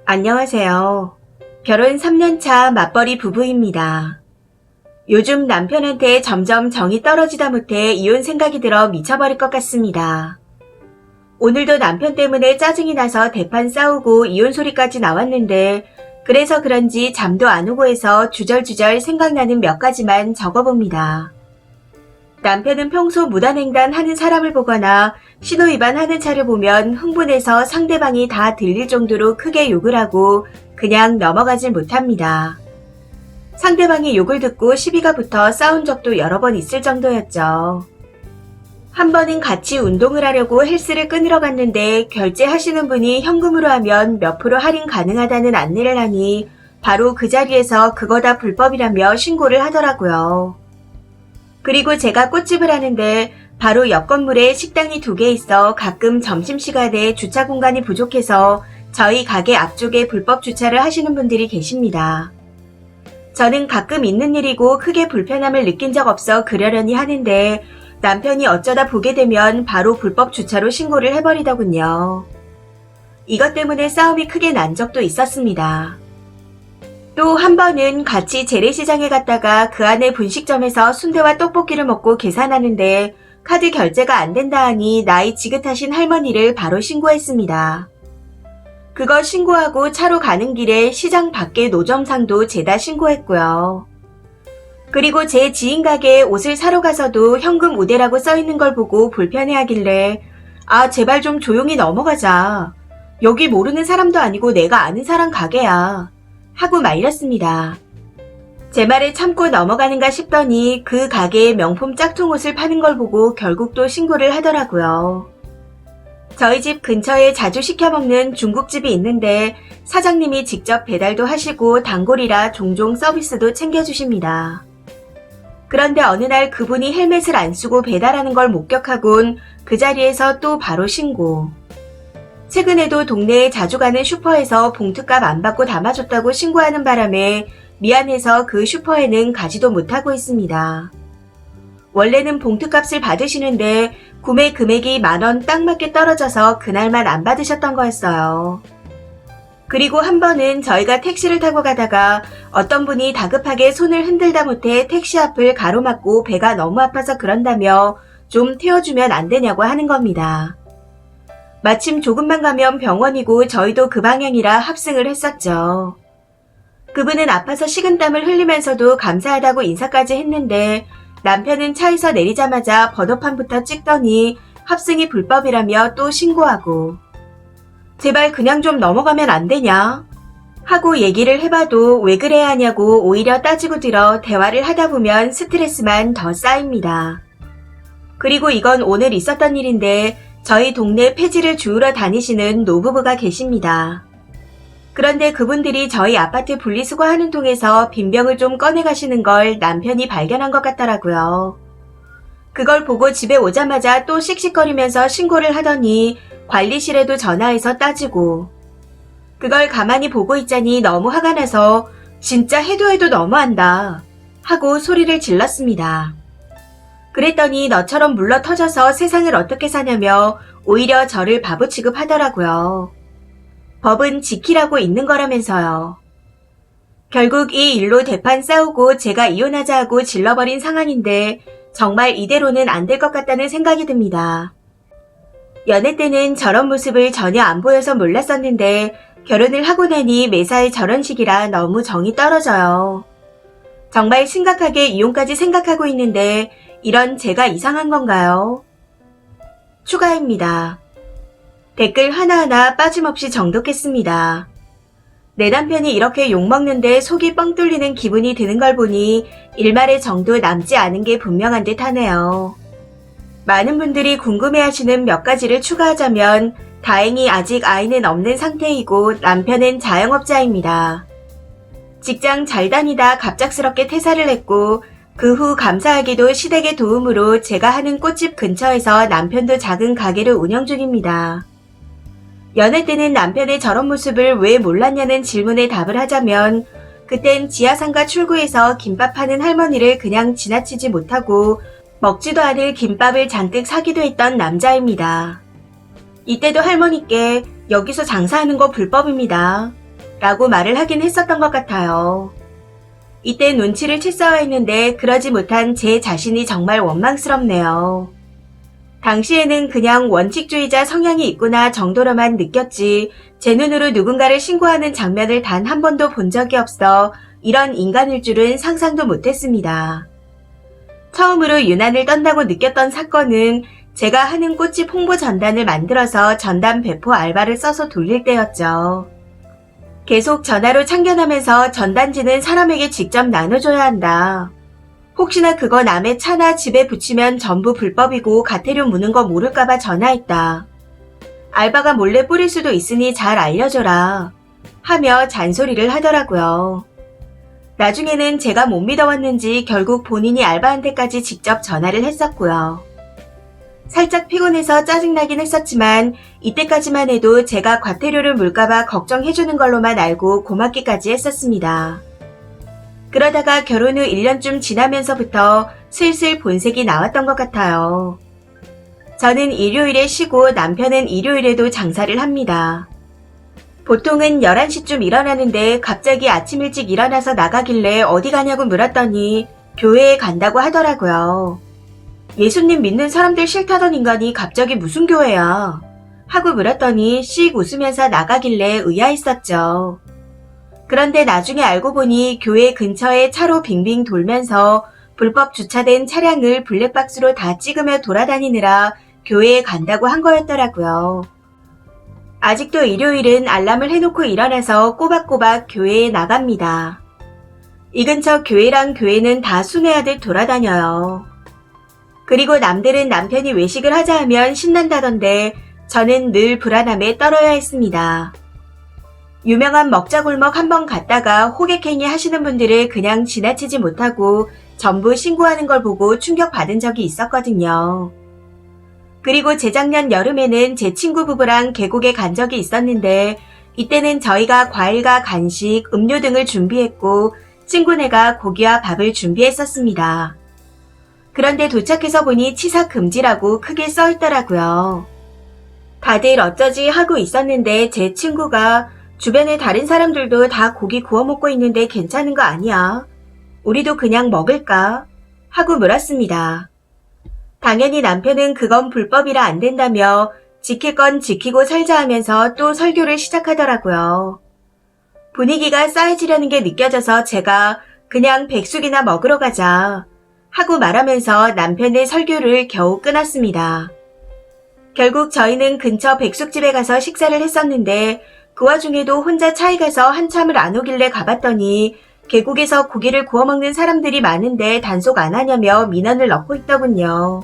안녕하세요. 결혼 3년차 맞벌이 부부입니다. 요즘 남편한테 점점 정이 떨어지다 못해 이혼 생각이 들어 미쳐버릴 것 같습니다. 오늘도 남편 때문에 짜증이 나서 대판 싸우고 이혼 소리까지 나왔는데 그래서 그런지 잠도 안 오고 해서 주절주절 생각나는 몇 가지만 적어봅니다. 남편은 평소 무단횡단 하는 사람을 보거나 신호위반 하는 차를 보면 흥분해서 상대방이 다 들릴 정도로 크게 욕을 하고 그냥 넘어가질 못합니다. 상대방이 욕을 듣고 시비가 붙어 싸운 적도 여러 번 있을 정도였죠. 한 번은 같이 운동을 하려고 헬스를 끊으러 갔는데 결제하시는 분이 현금으로 하면 몇 프로 할인 가능하다는 안내를 하니 바로 그 자리에서 그거 다 불법이라며 신고를 하더라고요. 그리고 제가 꽃집을 하는데 바로 옆 건물에 식당이 2개 있어 가끔 점심시간에 주차 공간이 부족해서 저희 가게 앞쪽에 불법 주차를 하시는 분들이 계십니다. 저는 가끔 있는 일이고 크게 불편함을 느낀 적 없어 그러려니 하는데 남편이 어쩌다 보게 되면 바로 불법 주차로 신고를 해버리더군요. 이것 때문에 싸움이 크게 난 적도 있었습니다. 또 한 번은 같이 재래시장에 갔다가 그 안에 분식점에서 순대와 떡볶이를 먹고 계산하는데 카드 결제가 안 된다 하니 나이 지긋하신 할머니를 바로 신고했습니다. 그거 신고하고 차로 가는 길에 시장 밖에 노점상도 죄다 신고했고요. 그리고 제 지인 가게에 옷을 사러 가서도 현금 우대라고 써있는 걸 보고 불편해하길래 아 제발 좀 조용히 넘어가자. 여기 모르는 사람도 아니고 내가 아는 사람 가게야. 하고 말렸습니다. 제 말을 참고 넘어가는가 싶더니 그 가게에 명품 짝퉁 옷을 파는 걸 보고 결국 또 신고를 하더라고요. 저희 집 근처에 자주 시켜 먹는 중국집이 있는데 사장님이 직접 배달도 하시고 단골이라 종종 서비스도 챙겨주십니다. 그런데 어느 날 그분이 헬멧을 안 쓰고 배달하는 걸 목격하곤 그 자리에서 또 바로 신고. 최근에도 동네에 자주 가는 슈퍼에서 봉투값 안 받고 담아줬다고 신고하는 바람에 미안해서 그 슈퍼에는 가지도 못하고 있습니다. 원래는 봉투값을 받으시는데 구매 금액이 10,000원 딱 맞게 떨어져서 그날만 안 받으셨던 거였어요. 그리고 한 번은 저희가 택시를 타고 가다가 어떤 분이 다급하게 손을 흔들다 못해 택시 앞을 가로막고 배가 너무 아파서 그런다며 좀 태워주면 안 되냐고 하는 겁니다. 마침 조금만 가면 병원이고 저희도 그 방향이라 합승을 했었죠. 그분은 아파서 식은땀을 흘리면서도 감사하다고 인사까지 했는데 남편은 차에서 내리자마자 번호판부터 찍더니 합승이 불법이라며 또 신고하고 제발 그냥 좀 넘어가면 안 되냐? 하고 얘기를 해봐도 왜 그래야 하냐고 오히려 따지고 들어 대화를 하다 보면 스트레스만 더 쌓입니다. 그리고 이건 오늘 있었던 일인데 저희 동네 폐지를 주우러 다니시는 노부부가 계십니다. 그런데 그분들이 저희 아파트 분리수거하는 통에서 빈병을 좀 꺼내가시는 걸 남편이 발견한 것 같더라고요. 그걸 보고 집에 오자마자 또 씩씩거리면서 신고를 하더니 관리실에도 전화해서 따지고 그걸 가만히 보고 있자니 너무 화가 나서 진짜 해도 해도 너무한다 하고 소리를 질렀습니다. 그랬더니 너처럼 물러터져서 세상을 어떻게 사냐며 오히려 저를 바보 취급하더라고요. 법은 지키라고 있는 거라면서요. 결국 이 일로 대판 싸우고 제가 이혼하자 하고 질러버린 상황인데 정말 이대로는 안 될 것 같다는 생각이 듭니다. 연애 때는 저런 모습을 전혀 안 보여서 몰랐었는데 결혼을 하고 나니 매사에 저런 식이라 너무 정이 떨어져요. 정말 심각하게 이혼까지 생각하고 있는데 이런 제가 이상한 건가요? 추가입니다. 댓글 하나하나 빠짐없이 정독했습니다. 내 남편이 이렇게 욕먹는데 속이 뻥 뚫리는 기분이 드는 걸 보니 일말의 정도 남지 않은 게 분명한 듯 하네요. 많은 분들이 궁금해하시는 몇 가지를 추가하자면 다행히 아직 아이는 없는 상태이고 남편은 자영업자입니다. 직장 잘 다니다 갑작스럽게 퇴사를 했고 그 후 감사하게도 시댁의 도움으로 제가 하는 꽃집 근처에서 남편도 작은 가게를 운영 중입니다. 연애 때는 남편의 저런 모습을 왜 몰랐냐는 질문에 답을 하자면 그땐 지하상가 출구에서 김밥 파는 할머니를 그냥 지나치지 못하고 먹지도 않을 김밥을 잔뜩 사기도 했던 남자입니다. 이때도 할머니께 여기서 장사하는 거 불법입니다. 라고 말을 하긴 했었던 것 같아요. 이때 눈치를 채써야 했는데 그러지 못한 제 자신이 정말 원망스럽네요. 당시에는 그냥 원칙주의자 성향이 있구나 정도로만 느꼈지 제 눈으로 누군가를 신고하는 장면을 단 한 번도 본 적이 없어 이런 인간일 줄은 상상도 못했습니다. 처음으로 유난을 떤다고 느꼈던 사건은 제가 하는 꽃집 홍보 전단을 만들어서 전단 배포 알바를 써서 돌릴 때였죠. 계속 전화로 참견하면서 전단지는 사람에게 직접 나눠줘야 한다. 혹시나 그거 남의 차나 집에 붙이면 전부 불법이고 가태료 무는 거 모를까봐 전화했다. 알바가 몰래 뿌릴 수도 있으니 잘 알려줘라. 하며 잔소리를 하더라고요. 나중에는 제가 못 믿어왔는지 결국 본인이 알바한테까지 직접 전화를 했었고요. 살짝 피곤해서 짜증나긴 했었지만 이때까지만 해도 제가 과태료를 물까봐 걱정해주는 걸로만 알고 고맙기까지 했었습니다. 그러다가 결혼 후 1년쯤 지나면서부터 슬슬 본색이 나왔던 것 같아요. 저는 일요일에 쉬고 남편은 일요일에도 장사를 합니다. 보통은 11시쯤 일어나는데 갑자기 아침 일찍 일어나서 나가길래 어디 가냐고 물었더니 교회에 간다고 하더라고요. 예수님 믿는 사람들 싫다던 인간이 갑자기 무슨 교회야? 하고 물었더니 씩 웃으면서 나가길래 의아했었죠. 그런데 나중에 알고 보니 교회 근처에 차로 빙빙 돌면서 불법 주차된 차량을 블랙박스로 다 찍으며 돌아다니느라 교회에 간다고 한 거였더라고요. 아직도 일요일은 알람을 해놓고 일어나서 꼬박꼬박 교회에 나갑니다. 이 근처 교회랑 교회는 다 순회하듯 돌아다녀요. 그리고 남들은 남편이 외식을 하자 하면 신난다던데 저는 늘 불안함에 떨어야 했습니다. 유명한 먹자골목 한번 갔다가 호객행위 하시는 분들을 그냥 지나치지 못하고 전부 신고하는 걸 보고 충격받은 적이 있었거든요. 그리고 재작년 여름에는 제 친구 부부랑 계곡에 간 적이 있었는데 이때는 저희가 과일과 간식, 음료 등을 준비했고 친구네가 고기와 밥을 준비했었습니다. 그런데 도착해서 보니 치사 금지라고 크게 써 있더라고요. 다들 어쩌지 하고 있었는데 제 친구가 주변에 다른 사람들도 다 고기 구워 먹고 있는데 괜찮은 거 아니야? 우리도 그냥 먹을까? 하고 물었습니다. 당연히 남편은 그건 불법이라 안 된다며 지킬 건 지키고 살자 하면서 또 설교를 시작하더라고요. 분위기가 싸해지려는 게 느껴져서 제가 그냥 백숙이나 먹으러 가자 하고 말하면서 남편의 설교를 겨우 끊었습니다. 결국 저희는 근처 백숙집에 가서 식사를 했었는데 그 와중에도 혼자 차에 가서 한참을 안 오길래 가봤더니 계곡에서 고기를 구워 먹는 사람들이 많은데 단속 안 하냐며 민원을 넣고 있더군요.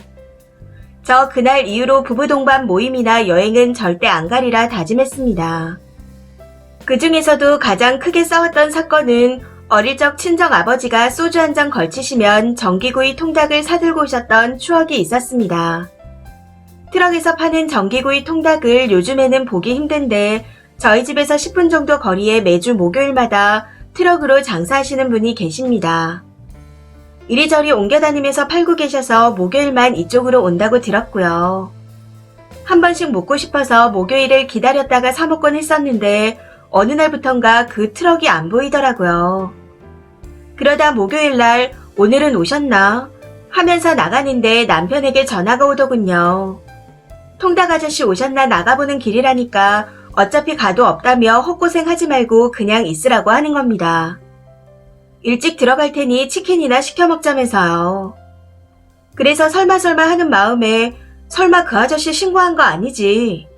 저 그날 이후로 부부 동반 모임이나 여행은 절대 안 가리라 다짐했습니다. 그 중에서도 가장 크게 싸웠던 사건은 어릴 적 친정 아버지가 소주 한 잔 걸치시면 전기구이 통닭을 사들고 오셨던 추억이 있었습니다. 트럭에서 파는 전기구이 통닭을 요즘에는 보기 힘든데 저희 집에서 10분 정도 거리에 매주 목요일마다 트럭으로 장사하시는 분이 계십니다. 이리저리 옮겨다니면서 팔고 계셔서 목요일만 이쪽으로 온다고 들었고요. 한 번씩 먹고 싶어서 목요일을 기다렸다가 사 먹곤 했었는데 어느 날부턴가 그 트럭이 안 보이더라고요. 그러다 목요일날 오늘은 오셨나? 하면서 나가는데 남편에게 전화가 오더군요. 통닭 아저씨 오셨나 나가보는 길이라니까 어차피 가도 없다며 헛고생하지 말고 그냥 있으라고 하는 겁니다. 일찍 들어갈 테니 치킨이나 시켜 먹자면서요. 그래서 설마 하는 마음에 설마 그 아저씨 신고한 거 아니지?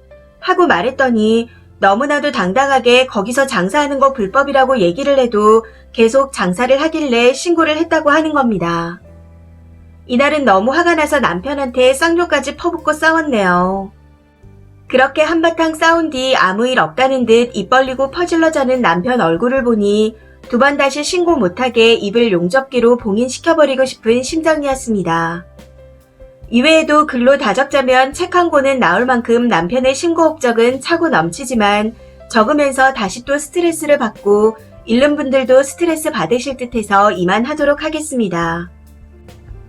하고 말했더니 너무나도 당당하게 거기서 장사하는 거 불법이라고 얘기를 해도 계속 장사를 하길래 신고를 했다고 하는 겁니다. 이날은 너무 화가 나서 남편한테 쌍욕까지 퍼붓고 싸웠네요. 그렇게 한바탕 싸운 뒤 아무 일 없다는 듯 입 벌리고 퍼질러 자는 남편 얼굴을 보니 두 번 다시 신고 못하게 입을 용접기로 봉인시켜버리고 싶은 심정이었습니다. 이외에도 글로 다적자면 책 한 권은 나올 만큼 남편의 신고 업적은 차고 넘치지만 적으면서 다시 또 스트레스를 받고 읽는 분들도 스트레스 받으실 듯해서 이만하도록 하겠습니다.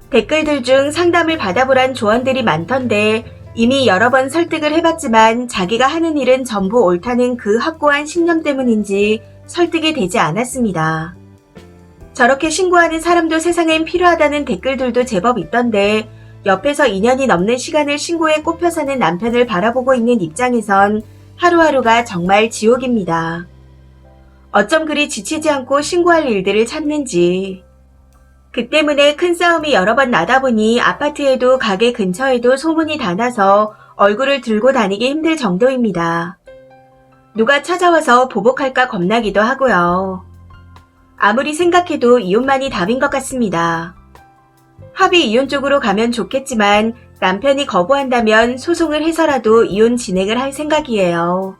댓글들 중 상담을 받아보란 조언들이 많던데 이미 여러 번 설득을 해봤지만 자기가 하는 일은 전부 옳다는 그 확고한 신념 때문인지 설득이 되지 않았습니다. 저렇게 신고하는 사람도 세상엔 필요하다는 댓글들도 제법 있던데 옆에서 2년이 넘는 시간을 신고에 꼽혀 사는 남편을 바라보고 있는 입장에선 하루하루가 정말 지옥입니다. 어쩜 그리 지치지 않고 신고할 일들을 찾는지. 그 때문에 큰 싸움이 여러 번 나다 보니 아파트에도 가게 근처에도 소문이 다 나서 얼굴을 들고 다니기 힘들 정도입니다. 누가 찾아와서 보복할까 겁나기도 하고요. 아무리 생각해도 이혼만이 답인 것 같습니다. 합의 이혼 쪽으로 가면 좋겠지만 남편이 거부한다면 소송을 해서라도 이혼 진행을 할 생각이에요.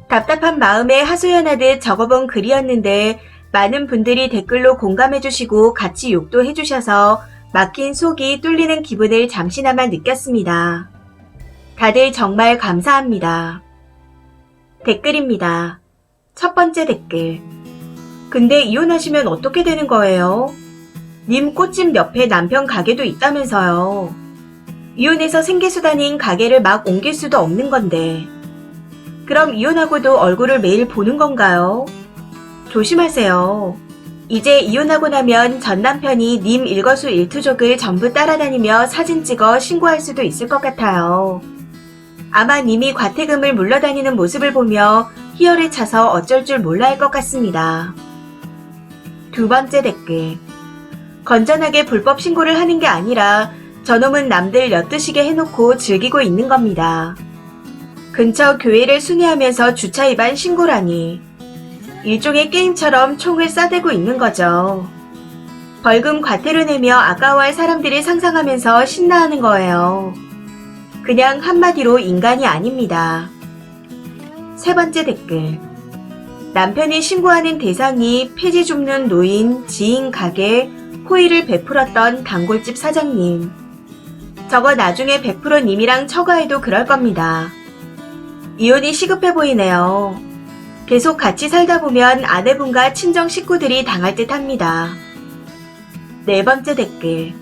답답한 마음에 하소연하듯 적어본 글이었는데 많은 분들이 댓글로 공감해주시고 같이 욕도 해주셔서 막힌 속이 뚫리는 기분을 잠시나마 느꼈습니다. 다들 정말 감사합니다. 댓글입니다. 첫 번째 댓글. 근데 이혼하시면 어떻게 되는 거예요? 님 꽃집 옆에 남편 가게도 있다면서요. 이혼해서 생계수단인 가게를 막 옮길 수도 없는 건데. 그럼 이혼하고도 얼굴을 매일 보는 건가요? 조심하세요. 이제 이혼하고 나면 전 남편이 님 일거수일투족을 전부 따라다니며 사진 찍어 신고할 수도 있을 것 같아요. 아마 님이 과태금을 물러다니는 모습을 보며 희열에 차서 어쩔 줄 몰라 할 것 같습니다. 두 번째 댓글. 건전하게 불법 신고를 하는 게 아니라 저놈은 남들 엿드시게 해놓고 즐기고 있는 겁니다. 근처 교회를 순회하면서 주차 위반 신고라니. 일종의 게임처럼 총을 쏴대고 있는 거죠. 벌금 과태료 내며 아까워할 사람들이 상상하면서 신나하는 거예요. 그냥 한마디로 인간이 아닙니다. 세 번째 댓글. 남편이 신고하는 대상이 폐지 줍는 노인, 지인 가게, 호의를 베풀었던 단골집 사장님. 저거 나중에 100% 님이랑 처가해도 그럴 겁니다. 이혼이 시급해 보이네요. 계속 같이 살다 보면 아내분과 친정 식구들이 당할 듯 합니다. 네 번째 댓글.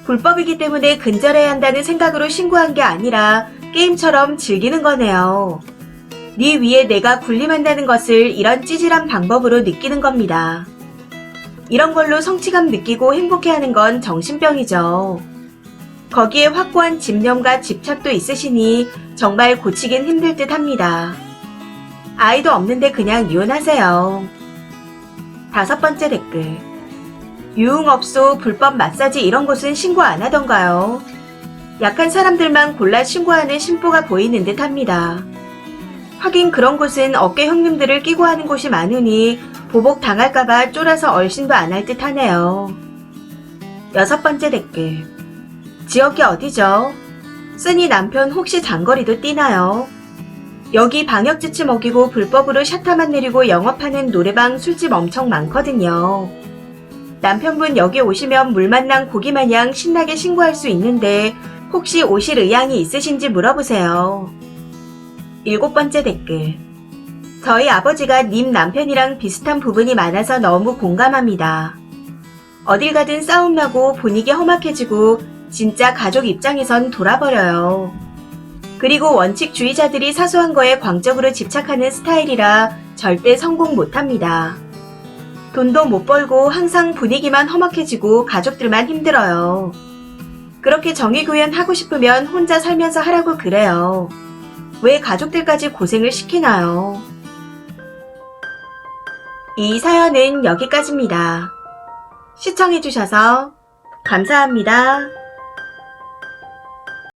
불법이기 때문에 근절해야 한다는 생각으로 신고한 게 아니라 게임처럼 즐기는 거네요. 네 위에 내가 군림한다는 것을 이런 찌질한 방법으로 느끼는 겁니다. 이런 걸로 성취감 느끼고 행복해하는 건 정신병이죠. 거기에 확고한 집념과 집착도 있으시니 정말 고치긴 힘들 듯 합니다. 아이도 없는데 그냥 이혼하세요. 다섯 번째 댓글. 유흥업소, 불법 마사지 이런 곳은 신고 안 하던가요? 약한 사람들만 골라 신고하는 심보가 보이는 듯 합니다. 하긴 그런 곳은 어깨 형님들을 끼고 하는 곳이 많으니 보복 당할까봐 쫄아서 얼씬도 안 할 듯 하네요. 여섯 번째 댓글. 지역이 어디죠? 쓰니 남편 혹시 장거리도 뛰나요? 여기 방역 지침 어기고 불법으로 샷타만 내리고 영업하는 노래방, 술집 엄청 많거든요. 남편분 여기 오시면 물 만난 고기 마냥 신나게 신고할 수 있는데 혹시 오실 의향이 있으신지 물어보세요. 일곱 번째 댓글. 저희 아버지가 님 남편이랑 비슷한 부분이 많아서 너무 공감합니다. 어딜 가든 싸움 나고 분위기 험악해지고 진짜 가족 입장에선 돌아버려요. 그리고 원칙주의자들이 사소한 거에 광적으로 집착하는 스타일이라 절대 성공 못합니다. 돈도 못 벌고 항상 분위기만 험악해지고 가족들만 힘들어요. 그렇게 정의구현 하고 싶으면 혼자 살면서 하라고 그래요. 왜 가족들까지 고생을 시키나요? 이 사연은 여기까지입니다. 시청해주셔서 감사합니다.